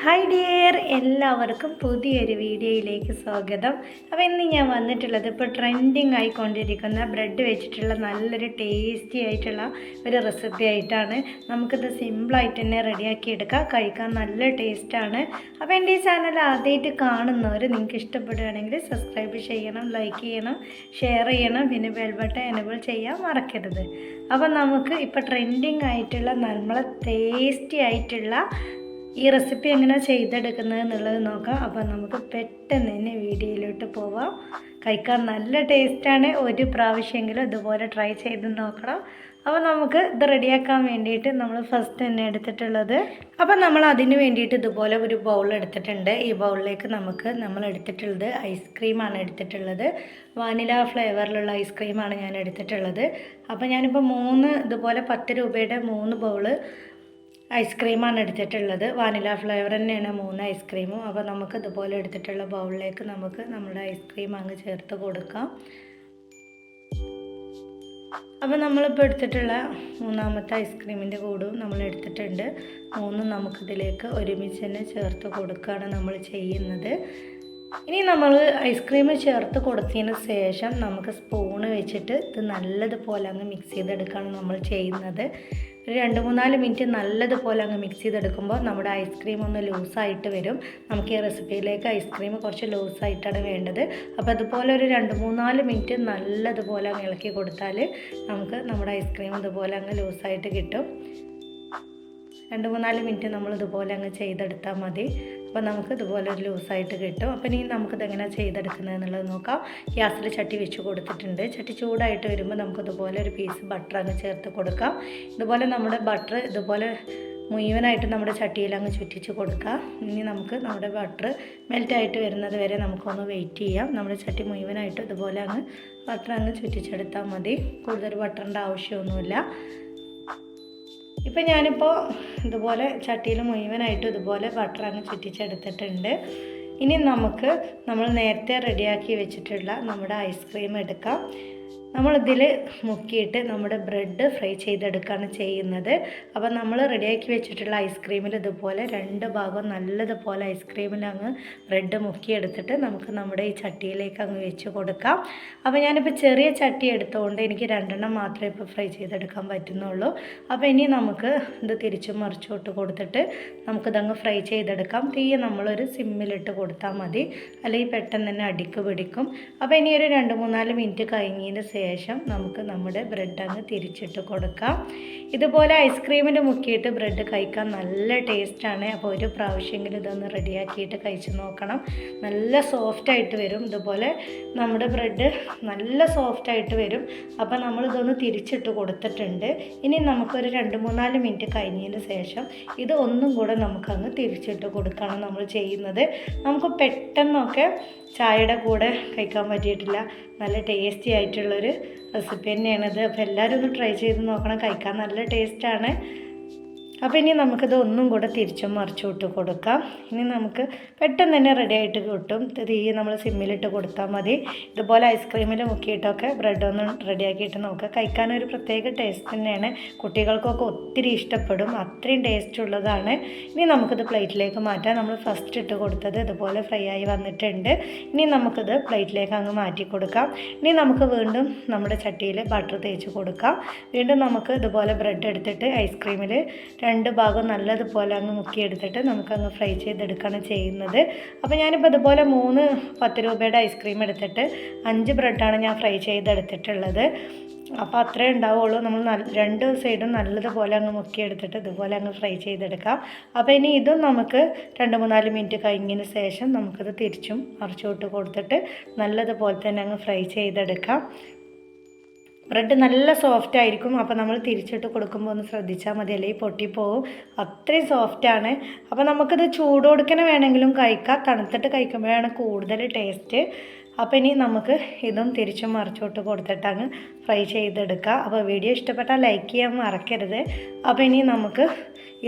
Hi dear, എല്ലാവർക്കും പുതിയൊരു വീഡിയോയിലേക്ക് സ്വാഗതം. അപ്പോൾ ഇന്ന് ഞാൻ വന്നിട്ടുള്ളത് ഇപ്പോൾ ട്രെൻഡിങ് ആയിക്കൊണ്ടിരിക്കുന്ന ബ്രെഡ് വെച്ചിട്ടുള്ള നല്ലൊരു ടേസ്റ്റി ആയിട്ടുള്ള ഒരു റെസിപ്പി ആയിട്ടാണ്. നമുക്കിത് സിമ്പിളായിട്ട് തന്നെ റെഡിയാക്കി എടുക്കാം, കഴിക്കാൻ നല്ല ടേസ്റ്റാണ്. അപ്പോൾ എൻ്റെ ഈ ചാനൽ ആദ്യമായിട്ട് കാണുന്നവർ നിങ്ങൾക്ക് ഇഷ്ടപ്പെടുകയാണെങ്കിൽ സബ്സ്ക്രൈബ് ചെയ്യണം, ലൈക്ക് ചെയ്യണം, ഷെയർ ചെയ്യണം, പിന്നെ ബെൽ ബട്ടൺ എനേബിൾ ചെയ്യാൻ മറക്കരുത്. അപ്പോൾ നമുക്ക് ഇപ്പോൾ ട്രെൻഡിങ് ആയിട്ടുള്ള നമ്മളെ ടേസ്റ്റി ആയിട്ടുള്ള ഈ റെസിപ്പി എങ്ങനെ ചെയ്തെടുക്കുന്നത് എന്നുള്ളത് നോക്കാം. അപ്പോൾ നമുക്ക് പെട്ടെന്ന് തന്നെ വീഡിയോയിലോട്ട് പോവാം. കഴിക്കാൻ നല്ല ടേസ്റ്റാണ്. ഒരു പ്രാവശ്യമെങ്കിലും ഇതുപോലെ ട്രൈ ചെയ്ത് നോക്കണം. അപ്പോൾ നമുക്ക് ഇത് റെഡിയാക്കാൻ വേണ്ടിയിട്ട് നമ്മൾ ഫസ്റ്റ് തന്നെ എടുത്തിട്ടുള്ളത്, അപ്പോൾ നമ്മൾ അതിന് വേണ്ടിയിട്ട് ഇതുപോലെ ഒരു ബൗൾ എടുത്തിട്ടുണ്ട്. ഈ ബൗളിലേക്ക് നമ്മൾ എടുത്തിട്ടുള്ളത് ഐസ്ക്രീമാണ് എടുത്തിട്ടുള്ളത്. വാനില ഫ്ലേവറിലുള്ള ഐസ്ക്രീമാണ് ഞാൻ എടുത്തിട്ടുള്ളത്. അപ്പോൾ ഞാനിപ്പോൾ ഇതുപോലെ 10 രൂപയുടെ 3 ബൗള് ഐസ്ക്രീമാണ് എടുത്തിട്ടുള്ളത്. വാനില ഫ്ലേവർ തന്നെയാണ് 3 ഐസ്ക്രീമും. അപ്പോൾ നമുക്ക് ഇതുപോലെ എടുത്തിട്ടുള്ള ബൗളിലേക്ക് നമുക്ക് നമ്മുടെ ഐസ്ക്രീം അങ്ങ് ചേർത്ത് കൊടുക്കാം. അപ്പോൾ നമ്മളിപ്പോൾ എടുത്തിട്ടുള്ള 3ാമത്തെ ഐസ്ക്രീമിൻ്റെ കൂടും നമ്മൾ എടുത്തിട്ടുണ്ട്. 3 നമുക്കിതിലേക്ക് ഒരുമിച്ച് തന്നെ ചേർത്ത് കൊടുക്കുകയാണ് നമ്മൾ ചെയ്യുന്നത്. ഇനി നമ്മൾ ഐസ്ക്രീം ചേർത്ത് കൊടുത്തതിന് ശേഷം നമുക്ക് സ്പൂണ് വെച്ചിട്ട് ഇത് നല്ലതുപോലെ അങ്ങ് മിക്സ് ചെയ്തെടുക്കുകയാണ് നമ്മൾ ചെയ്യുന്നത്. ഒരു 2-3 മിനിറ്റ് നല്ലതുപോലെ അങ്ങ് മിക്സ് ചെയ്തെടുക്കുമ്പോൾ നമ്മുടെ ഐസ്ക്രീം ഒന്ന് ലൂസായിട്ട് വരും. നമുക്ക് ഈ റെസിപ്പിയിലേക്ക് ഐസ്ക്രീം കുറച്ച് ലൂസായിട്ടാണ് വേണ്ടത്. അപ്പോൾ അതുപോലെ ഒരു 2-3 മിനിറ്റ് നല്ലതുപോലെ അങ്ങ് ഇളക്കി കൊടുത്താൽ നമുക്ക് നമ്മുടെ ഐസ്ക്രീം ഇതുപോലെ അങ്ങ് ലൂസായിട്ട് കിട്ടും. 2-3 മിനിറ്റ് നമ്മളിതുപോലെ അങ്ങ് ചെയ്തെടുത്താൽ മതി. അപ്പോൾ നമുക്ക് ഇതുപോലെ ഒരു ലൂസായിട്ട് കിട്ടും. അപ്പോൾ ഇനി നമുക്കിതെങ്ങനെ ചെയ്തെടുക്കുന്നത് എന്നുള്ളത് നോക്കാം. ഗ്യാസിൽ ചട്ടി വെച്ച് കൊടുത്തിട്ടുണ്ട്. ചട്ടി ചൂടായിട്ട് വരുമ്പോൾ നമുക്കിതുപോലെ ഒരു പീസ് ബട്ടർ അങ്ങ് ചേർത്ത് കൊടുക്കാം. ഇതുപോലെ നമ്മുടെ ബട്ടർ ഇതുപോലെ മുഴുവനായിട്ട് നമ്മുടെ ചട്ടിയിൽ അങ്ങ് ചുറ്റിച്ച് കൊടുക്കാം. ഇനി നമുക്ക് നമ്മുടെ ബട്ടർ മെൽറ്റായിട്ട് വരുന്നത് വരെ നമുക്കൊന്ന് വെയിറ്റ് ചെയ്യാം. നമ്മുടെ ചട്ടി മുഴുവനായിട്ട് ഇതുപോലെ അങ്ങ് ബട്ടർ അങ്ങ് ചുറ്റിച്ചെടുത്താൽ മതി. കൂടുതൽ ബട്ടറിൻ്റെ ആവശ്യമൊന്നുമില്ല. ഇപ്പം ഞാനിപ്പോൾ ഇതുപോലെ ചട്ടിയിൽ മുഴുവനായിട്ട് ഇതുപോലെ ബട്ടർ അങ്ങ് ചുറ്റിച്ചെടുത്തിട്ടുണ്ട്. ഇനി നമ്മൾ നേരത്തെ റെഡിയാക്കി വെച്ചിട്ടുള്ള നമ്മുടെ ഐസ്ക്രീം എടുക്കാം. നമ്മളിതിൽ മുക്കിയിട്ട് നമ്മുടെ ബ്രെഡ് ഫ്രൈ ചെയ്തെടുക്കുകയാണ് ചെയ്യുന്നത്. അപ്പോൾ നമ്മൾ റെഡിയാക്കി വെച്ചിട്ടുള്ള ഐസ്ക്രീമിൽ ഇതുപോലെ 2 ഭാഗം നല്ലതുപോലെ ഐസ്ക്രീമിൽ അങ്ങ് ബ്രെഡ് മുക്കിയെടുത്തിട്ട് നമുക്ക് നമ്മുടെ ഈ ചട്ടിയിലേക്ക് അങ്ങ് വെച്ച് കൊടുക്കാം. അപ്പോൾ ഞാനിപ്പോൾ ചെറിയ ചട്ടി എടുത്തുകൊണ്ട് എനിക്ക് 2 മാത്രമേ ഇപ്പോൾ ഫ്രൈ ചെയ്തെടുക്കാൻ പറ്റുന്നുള്ളൂ. അപ്പോൾ ഇനി നമുക്ക് ഇത് തിരിച്ചും മറിച്ചോട്ട് കൊടുത്തിട്ട് നമുക്കിതങ്ങ് ഫ്രൈ ചെയ്തെടുക്കാം. തീ നമ്മളൊരു സിമ്മിലിട്ട് കൊടുത്താൽ മതി, അല്ലെങ്കിൽ പെട്ടെന്ന് തന്നെ അടിക്ക് പിടിക്കും. അപ്പോൾ ഇനി ഒരു 2-3 മിനിറ്റ് കഴിഞ്ഞതിന് ശേഷം നമുക്ക് നമ്മുടെ ബ്രെഡ് അങ്ങ് തിരിച്ചിട്ട് കൊടുക്കാം. ഇതുപോലെ ഐസ്ക്രീമിൽ മുക്കിയിട്ട് ബ്രെഡ് കഴിക്കാൻ നല്ല ടേസ്റ്റാണ്. അപ്പോൾ ഒരു പ്രാവശ്യമെങ്കിലും ഇതൊന്ന് റെഡിയാക്കിയിട്ട് കഴിച്ച് നോക്കണം. നല്ല സോഫ്റ്റായിട്ട് വരും. ഇതുപോലെ നമ്മുടെ ബ്രെഡ് നല്ല സോഫ്റ്റായിട്ട് വരും. അപ്പോൾ നമ്മളിതൊന്ന് തിരിച്ചിട്ട് കൊടുത്തിട്ടുണ്ട്. ഇനി നമുക്കൊരു 2-3 മിനിറ്റ് കഴിഞ്ഞതിന് ശേഷം ഇത് ഒന്നും കൂടെ നമുക്കങ്ങ് തിരിച്ചിട്ട് കൊടുക്കുകയാണ് നമ്മൾ ചെയ്യുന്നത്. നമുക്ക് പെട്ടെന്നൊക്കെ ചായയുടെ കൂടെ കഴിക്കാൻ പറ്റിയിട്ടില്ല. നല്ല ടേസ്റ്റി ആയിട്ടുള്ളൊരു റെസിപ്പി തന്നെയാണിത്. അപ്പോൾ എല്ലാവരും ഒന്ന് ട്രൈ ചെയ്ത് നോക്കണം. കഴിക്കാൻ നല്ല ടേസ്റ്റാണ്. അപ്പോൾ ഇനി നമുക്കിത് ഒന്നും കൂടെ തിരിച്ചും മറിച്ചും ഇട്ട് കൊടുക്കാം. ഇനി നമുക്ക് പെട്ടെന്ന് തന്നെ റെഡി ആയിട്ട് കിട്ടും. തീ നമ്മൾ സിമ്മിലിട്ട് കൊടുത്താൽ മതി. ഇതുപോലെ ഐസ്ക്രീമിൽ മുക്കിയിട്ടൊക്കെ ബ്രെഡ് ഒന്ന് റെഡിയാക്കിയിട്ട് നമുക്ക് കഴിക്കാനൊരു പ്രത്യേക ടേസ്റ്റ് തന്നെയാണ്. കുട്ടികൾക്കൊക്കെ ഒത്തിരി ഇഷ്ടപ്പെടും. അത്രയും ടേസ്റ്റ് ഉള്ളതാണ്. ഇനി നമുക്കിത് പ്ലേറ്റിലേക്ക് മാറ്റാം. നമ്മൾ ഫസ്റ്റ് ഇട്ട് കൊടുത്തത് ഇതുപോലെ ഫ്രൈ ആയി വന്നിട്ടുണ്ട്. ഇനി നമുക്കിത് പ്ലേറ്റിലേക്ക് അങ്ങ് മാറ്റി കൊടുക്കാം. ഇനി നമുക്ക് വീണ്ടും നമ്മുടെ ചട്ടിയിൽ ബട്ടർ തേച്ച് കൊടുക്കാം. വീണ്ടും നമുക്ക് ഇതുപോലെ ബ്രെഡ് എടുത്തിട്ട് ഐസ്ക്രീമിൽ 2 ഭാഗം നല്ലതുപോലെ അങ്ങ് മുക്കിയെടുത്തിട്ട് നമുക്കങ്ങ് ഫ്രൈ ചെയ്തെടുക്കുകയാണ് ചെയ്യുന്നത്. അപ്പോൾ ഞാനിപ്പോൾ ഇതുപോലെ 3 10 രൂപയുടെ ഐസ്ക്രീം എടുത്തിട്ട് 5 ബ്രെഡാണ് ഞാൻ ഫ്രൈ ചെയ്തെടുത്തിട്ടുള്ളത്. അപ്പോൾ അത്രേ ഉണ്ടാവുള്ളൂ. നമ്മൾ 2 സൈഡും നല്ലതുപോലെ അങ്ങ് മുക്കിയെടുത്തിട്ട് ഇതുപോലെ അങ്ങ് ഫ്രൈ ചെയ്തെടുക്കാം. അപ്പോൾ ഇനി ഇതും നമുക്ക് 2-3 മിനിറ്റ് കഴിഞ്ഞതിന് ശേഷം നമുക്കിത് തിരിച്ചും മറിച്ചോട്ട് കൊടുത്തിട്ട് നല്ലതുപോലെ തന്നെ അങ്ങ് ഫ്രൈ ചെയ്തെടുക്കാം. ബ്രെഡ് നല്ല സോഫ്റ്റ് ആയിരിക്കും. അപ്പോൾ നമ്മൾ തിരിച്ചിട്ട് കൊടുക്കുമ്പോൾ ഒന്ന് ശ്രദ്ധിച്ചാൽ മതി, അല്ലെങ്കിൽ പൊട്ടിപ്പോവും. അത്രയും സോഫ്റ്റാണ്. അപ്പോൾ നമുക്കിത് ചൂടോടുക്കനെ വേണമെങ്കിലും കഴിക്കാം. തണുത്തിട്ട് കഴിക്കുമ്പോഴാണ് കൂടുതൽ ടേസ്റ്റ്. അപ്പോൾ ഇനി നമുക്ക് ഇതും തിരിച്ചും മറിച്ചോട്ട് കൊടുത്തിട്ട് അങ്ങ് ഫ്രൈ ചെയ്തെടുക്കാം. അപ്പോൾ വീഡിയോ ഇഷ്ടപ്പെട്ടാൽ ലൈക്ക് ചെയ്യാൻ മറക്കരുത്. അപ്പോൾ ഇനി നമുക്ക്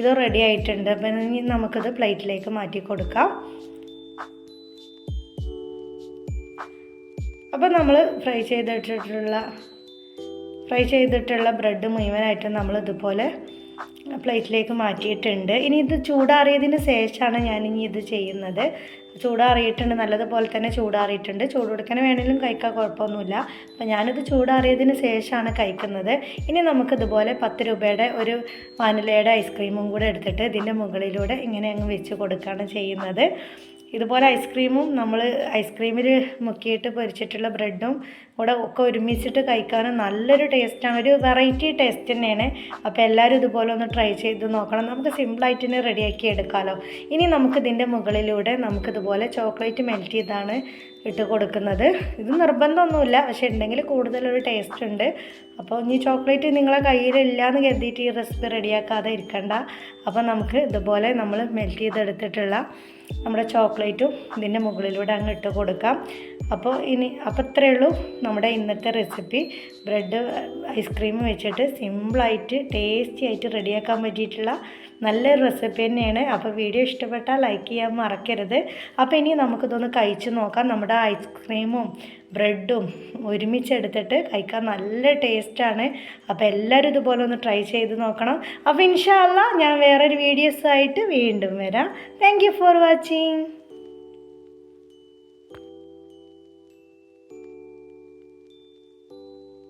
ഇത് റെഡി ആയിട്ടുണ്ട്. അപ്പോൾ ഇനി നമുക്കിത് പ്ലേറ്റിലേക്ക് മാറ്റി കൊടുക്കാം. അപ്പോൾ നമ്മൾ ഫ്രൈ ചെയ്തിട്ടുള്ള ബ്രെഡ് മുഴുവനായിട്ട് നമ്മൾ ഇതുപോലെ പ്ലേറ്റിലേക്ക് മാറ്റിയിട്ടുണ്ട്. ഇനി ഇത് ചൂടാറിയതിന് ശേഷമാണ് ഞാനിനി ഇത് ചെയ്യുന്നത്. ചൂടാറിയിട്ടുണ്ട്, നല്ലതുപോലെ തന്നെ ചൂടാറിയിട്ടുണ്ട്. ചൂടോടുക്കനെ വേണമെങ്കിലും കഴിക്കാൻ കുഴപ്പമൊന്നുമില്ല. അപ്പോൾ ഞാനിത് ചൂടാറിയതിന് ശേഷമാണ് കഴിക്കുന്നത്. ഇനി നമുക്കിതുപോലെ 10 രൂപയുടെ ഒരു വാനിലയുടെ ഐസ്ക്രീമും കൂടെ എടുത്തിട്ട് ഇതിൻ്റെ മുകളിലൂടെ ഇങ്ങനെ അങ്ങ് വെച്ച് കൊടുക്കുകയാണ് ചെയ്യുന്നത്. ഇതുപോലെ ഐസ്ക്രീമും നമ്മൾ ഐസ്ക്രീമിൽ മുക്കിയിട്ട് പൊരിച്ചിട്ടുള്ള ബ്രെഡും കൂടെ ഒക്കെ ഒരുമിച്ചിട്ട് കഴിക്കാനും നല്ലൊരു ടേസ്റ്റാണ്, ഒരു വെറൈറ്റി ടേസ്റ്റ് തന്നെയാണ്. അപ്പോൾ എല്ലാവരും ഇതുപോലെ ഒന്ന് ട്രൈ ചെയ്ത് നോക്കണം. നമുക്ക് സിമ്പിളായിട്ട് തന്നെ റെഡിയാക്കി എടുക്കാമല്ലോ. ഇനി നമുക്കിതിൻ്റെ മുകളിലൂടെ നമുക്കിതുപോലെ ചോക്ലേറ്റ് മെൽറ്റ് ചെയ്താണ് ഇട്ട് കൊടുക്കുന്നത്. ഇത് നിർബന്ധമൊന്നുമില്ല, പക്ഷേ ഉണ്ടെങ്കിൽ കൂടുതലൊരു ടേസ്റ്റ് ഉണ്ട്. അപ്പോൾ ഇനി ചോക്ലേറ്റ് നിങ്ങളെ കയ്യിലില്ല എന്ന് കരുതിയിട്ട് ഈ റെസിപ്പി റെഡിയാക്കാതെ ഇരിക്കണ്ട. അപ്പോൾ നമുക്ക് ഇതുപോലെ നമ്മൾ മെൽറ്റ് ചെയ്തെടുത്തിട്ടുള്ള നമ്മുടെ ചോക്ലേറ്റും ഇതിൻ്റെ മുകളിലൂടെ അങ്ങ് ഇട്ട് കൊടുക്കാം. അപ്പോൾ അത്രയേ ഉള്ളൂ നമ്മുടെ ഇന്നത്തെ റെസിപ്പി. ബ്രെഡ് ഐസ്ക്രീം വെച്ചിട്ട് സിമ്പിളായിട്ട് ടേസ്റ്റി ആയിട്ട് റെഡിയാക്കാൻ പറ്റിയിട്ടുള്ള നല്ലൊരു റെസിപ്പി തന്നെയാണ്. അപ്പോൾ വീഡിയോ ഇഷ്ടപ്പെട്ടാൽ ലൈക്ക് ചെയ്യാൻ മറക്കരുത്. അപ്പോൾ ഇനി നമുക്കിതൊന്ന് കഴിച്ച് നോക്കാം. നമ്മുടെ ഐസ്ക്രീമും ബ്രെഡും ഒരുമിച്ചെടുത്തിട്ട് കഴിക്കാൻ നല്ല ടേസ്റ്റാണ്. അപ്പോൾ എല്ലാവരും ഇതുപോലെ ഒന്ന് ട്രൈ ചെയ്ത് നോക്കണം. അപ്പോൾ ഇൻഷാ അല്ലാഹ് ഞാൻ വേറൊരു വീഡിയോസായിട്ട് വീണ്ടും വരാം. Thank you for watching.